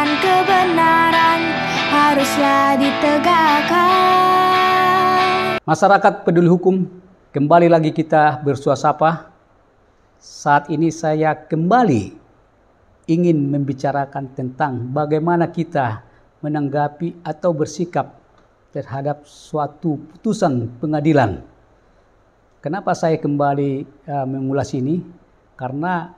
dan kebenaran haruslah ditegakkan. Masyarakat peduli hukum, kembali lagi kita bersuasapa. Saat ini saya kembali ingin membicarakan tentang bagaimana kita menanggapi atau bersikap terhadap suatu putusan pengadilan. Kenapa saya kembali mengulas ini? Karena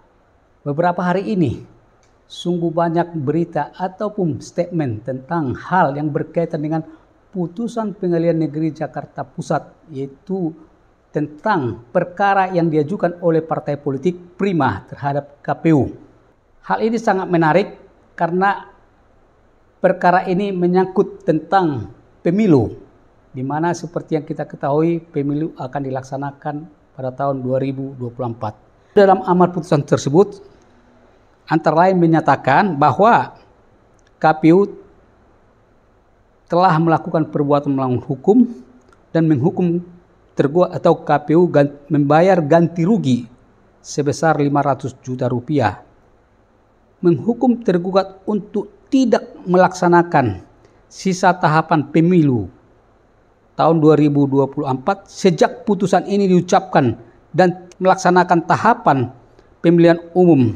beberapa hari ini sungguh banyak berita ataupun statement tentang hal yang berkaitan dengan putusan Pengadilan Negeri Jakarta Pusat, yaitu tentang perkara yang diajukan oleh partai politik Prima terhadap KPU. Hal ini sangat menarik karena perkara ini menyangkut tentang pemilu, di mana seperti yang kita ketahui pemilu akan dilaksanakan pada tahun 2024. Dalam amar putusan tersebut antara lain menyatakan bahwa KPU telah melakukan perbuatan melanggar hukum dan menghukum tergugat atau KPU membayar ganti rugi sebesar 500 juta rupiah. Menghukum tergugat untuk tidak melaksanakan sisa tahapan pemilu tahun 2024 sejak putusan ini diucapkan dan melaksanakan tahapan pemilihan umum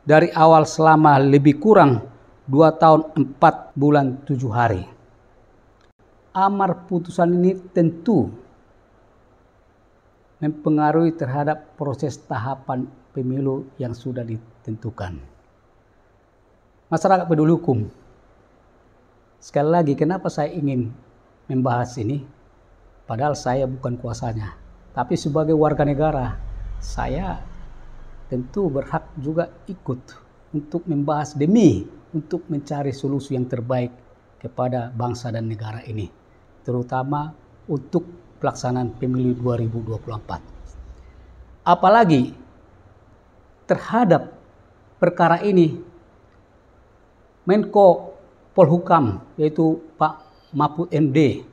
dari awal selama lebih kurang 2 tahun 4 bulan 7 hari. Amar putusan ini tentu mempengaruhi terhadap proses tahapan pemilu yang sudah ditentukan. Masyarakat peduli hukum, sekali lagi kenapa saya ingin membahas ini? Padahal saya bukan kuasanya, tapi sebagai warga negara, saya tentu berhak juga ikut untuk membahas demi untuk mencari solusi yang terbaik kepada bangsa dan negara ini, terutama untuk pelaksanaan pemilu 2024. Apalagi terhadap perkara ini, Menko Polhukam yaitu Pak Mahfud MD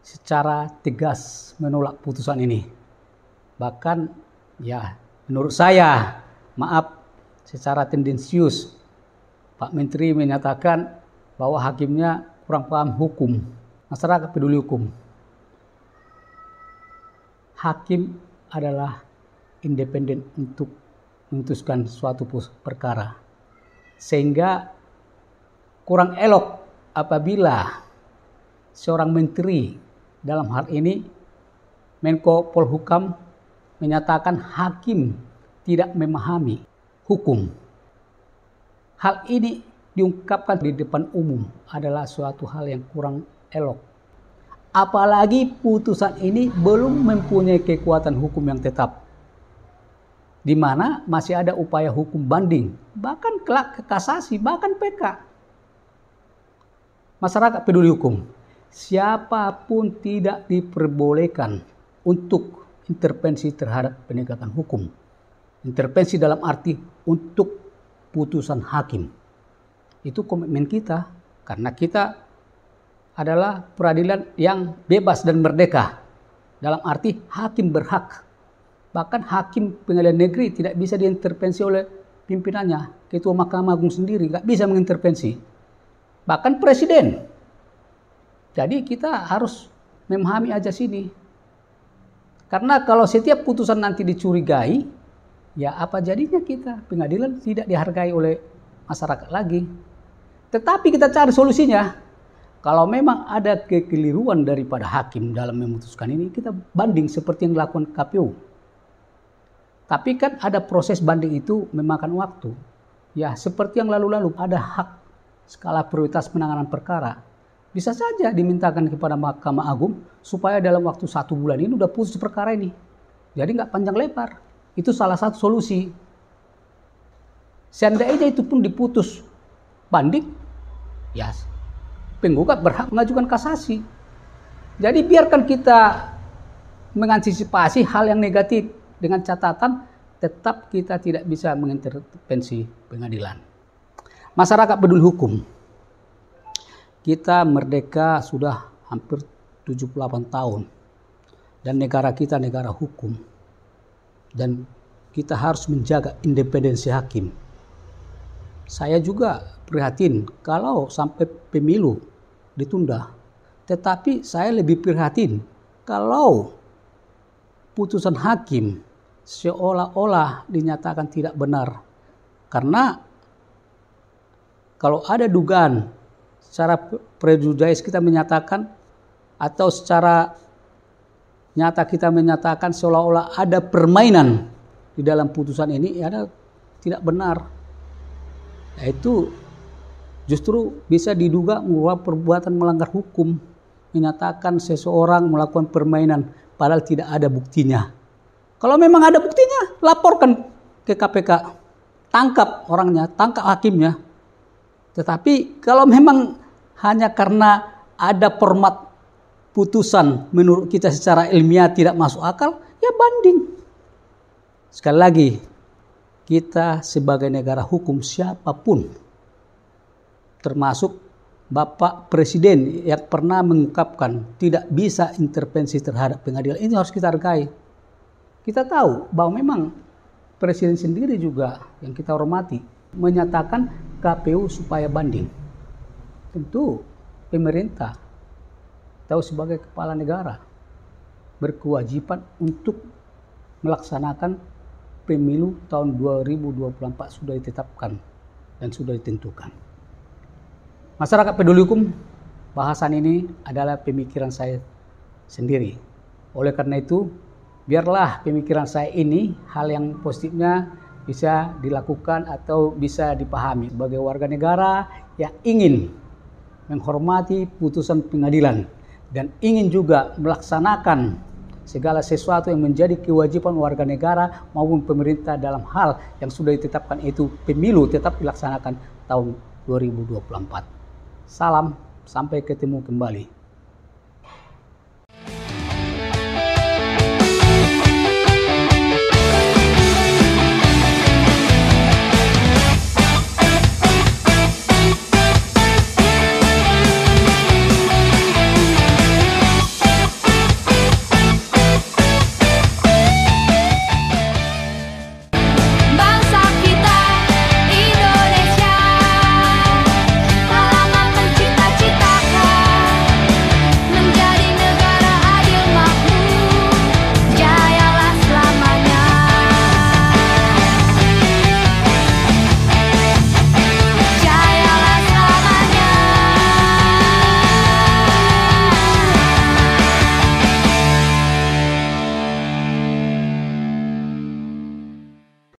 secara tegas menolak putusan ini. Bahkan ya menurut saya, secara tendensius Pak Menteri menyatakan bahwa hakimnya kurang paham hukum. Masyarakat peduli hukum, hakim adalah independen untuk memutuskan suatu perkara, sehingga kurang elok apabila seorang menteri, dalam hal ini Menko Polhukam, menyatakan hakim tidak memahami hukum. Hal ini diungkapkan di depan umum adalah suatu hal yang kurang elok. Apalagi putusan ini belum mempunyai kekuatan hukum yang tetap, di mana masih ada upaya hukum banding, bahkan kelak ke kasasi, bahkan PK. Masyarakat peduli hukum, siapapun tidak diperbolehkan untuk intervensi terhadap penegakan hukum. Intervensi dalam arti untuk putusan hakim. Itu komitmen kita, karena kita adalah peradilan yang bebas dan merdeka. Dalam arti hakim berhak. Bahkan hakim pengadilan negeri tidak bisa diintervensi oleh pimpinannya. Ketua Mahkamah Agung sendiri nggak bisa mengintervensi. Bahkan presiden. Jadi kita harus memahami ajas ini. Karena kalau setiap putusan nanti dicurigai, ya apa jadinya kita? Pengadilan tidak dihargai oleh masyarakat lagi. Tetapi kita cari solusinya. Kalau memang ada kekeliruan daripada hakim dalam memutuskan ini, kita banding seperti yang dilakukan KPU. Tapi kan ada proses banding itu memakan waktu. Ya seperti yang lalu-lalu ada hak skala prioritas penanganan perkara. Bisa saja dimintakan kepada Mahkamah Agung supaya dalam waktu 1 bulan ini udah putus perkara ini. Jadi nggak panjang lebar. Itu salah satu solusi. Seandainya itu pun diputus banding, ya penggugat berhak mengajukan kasasi. Jadi biarkan kita mengantisipasi hal yang negatif dengan catatan tetap kita tidak bisa mengintervensi pengadilan. Masyarakat peduli hukum, kita merdeka sudah hampir 78 tahun dan negara kita negara hukum, dan kita harus menjaga independensi hakim. Saya juga prihatin kalau sampai pemilu ditunda. Tetapi saya lebih prihatin kalau putusan hakim seolah-olah dinyatakan tidak benar. Karena kalau ada dugaan secara prejudis kita menyatakan atau secara nyata kita menyatakan seolah-olah ada permainan di dalam putusan ini, ya tidak benar. Itu justru bisa diduga merupakan perbuatan melanggar hukum, menyatakan seseorang melakukan permainan padahal tidak ada buktinya. Kalau memang ada buktinya, laporkan ke KPK, tangkap orangnya, tangkap hakimnya. Tetapi kalau memang hanya karena ada format putusan menurut kita secara ilmiah tidak masuk akal, ya banding. Sekali lagi, kita sebagai negara hukum siapapun, termasuk Bapak Presiden yang pernah mengungkapkan tidak bisa intervensi terhadap pengadilan, ini harus kita hargai. Kita tahu bahwa memang Presiden sendiri juga yang kita hormati menyatakan KPU supaya banding. Tentu pemerintah tahu sebagai kepala negara berkewajiban untuk melaksanakan pemilu tahun 2024 sudah ditetapkan dan sudah ditentukan. Masyarakat peduli hukum, bahasan ini adalah pemikiran saya sendiri. Oleh karena itu, biarlah pemikiran saya ini hal yang positifnya bisa dilakukan atau bisa dipahami sebagai warga negara yang ingin menghormati putusan pengadilan dan ingin juga melaksanakan segala sesuatu yang menjadi kewajiban warga negara maupun pemerintah dalam hal yang sudah ditetapkan, itu pemilu tetap dilaksanakan tahun 2024. Salam, sampai ketemu kembali.